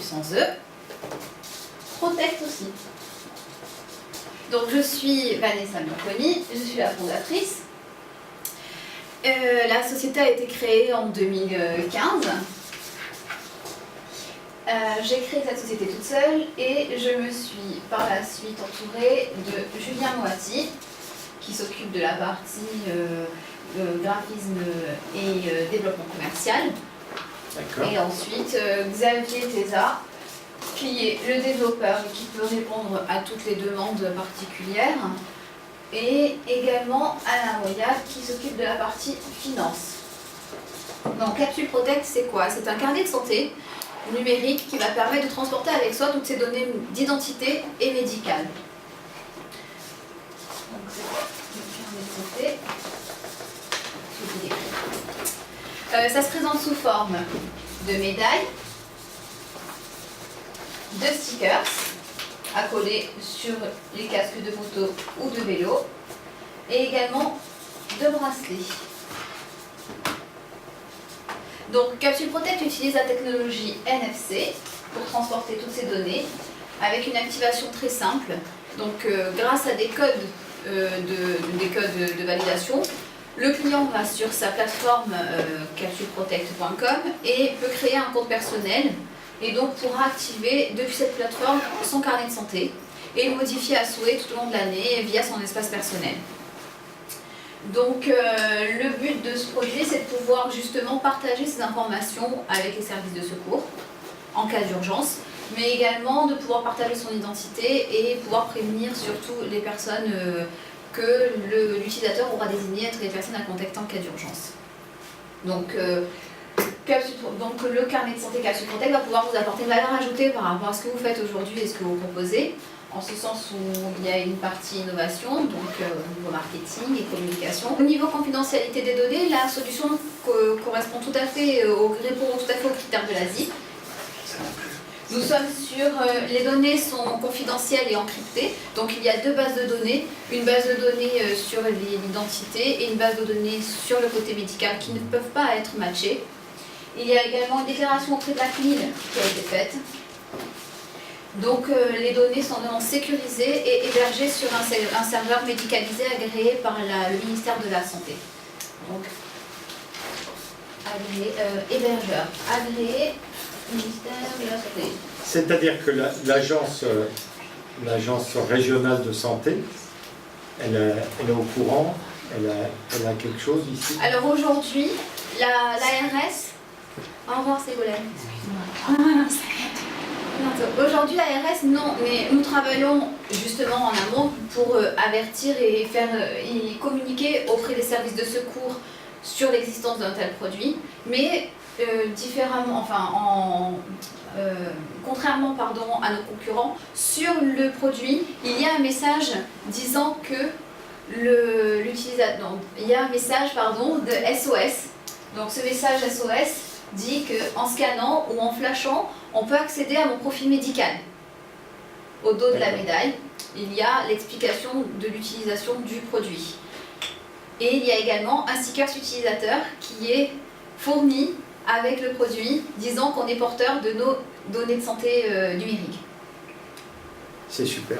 sans E. Protect aussi. Donc je suis Vanessa Bianconi, je suis la fondatrice. La société a été créée en 2015. J'ai créé cette société toute seule et je me suis par la suite entourée de Julien Moati qui s'occupe de la partie graphisme et développement commercial. Et ensuite Xavier Teza qui est le développeur et qui peut répondre à toutes les demandes particulières. Et également Anna Moya qui s'occupe de la partie finance. Donc Capsule Protect c'est quoi? C'est un carnet de santé numérique qui va permettre de transporter avec soi toutes ces données d'identité et médicales. Donc c'est le carnet de santé. Ça se présente sous forme de médailles, de stickers à coller sur les casques de moto ou de vélo et également de bracelets. Donc Capsule Protect utilise la technologie NFC pour transporter toutes ces données avec une activation très simple. Donc grâce à des codes de validation, le client va sur sa plateforme capsuleprotect.com et peut créer un compte personnel et donc pourra activer depuis cette plateforme son carnet de santé et le modifier à souhait tout au long de l'année via son espace personnel. Donc le but de ce projet, c'est de pouvoir justement partager ces informations avec les services de secours en cas d'urgence, mais également de pouvoir partager son identité et pouvoir prévenir surtout les personnes que l'utilisateur aura désigné être les personnes à contacter en cas d'urgence. Donc le carnet de santé Capsule Protect va pouvoir vous apporter une valeur ajoutée par rapport à ce que vous faites aujourd'hui et ce que vous proposez, en ce sens où il y a une partie innovation, donc au niveau marketing et communication. Au niveau confidentialité des données, la solution correspond tout à fait, répond tout à fait aux critères de la ZIP. Nous sommes sur, les données sont confidentielles et encryptées, donc il y a deux bases de données, une base de données sur l'identité et une base de données sur le côté médical qui ne peuvent pas être matchées. Il y a également une déclaration auprès de la CNIL qui a été faite. Donc les données sont vraiment sécurisées et hébergées sur un serveur médicalisé agréé par le ministère de la Santé. Donc hébergeur agréé ministère de la Santé. C'est-à-dire que l'agence régionale de santé, elle est au courant, elle a quelque chose ici. Alors aujourd'hui, l'ARS, au revoir Ségolène, excuse-moi. Aujourd'hui, l'ARS, non, mais nous travaillons justement en amont pour avertir et communiquer auprès des services de secours sur l'existence d'un tel produit, mais différemment, contrairement à nos concurrents, sur le produit, il y a un message disant que il y a un message de SOS. Donc ce message SOS dit qu'en scannant ou en flashant, on peut accéder à mon profil médical. Au dos de la médaille, il y a l'explication de l'utilisation du produit. Et il y a également un sticker utilisateur qui est fourni avec le produit, disant qu'on est porteur de nos données de santé numériques. C'est super.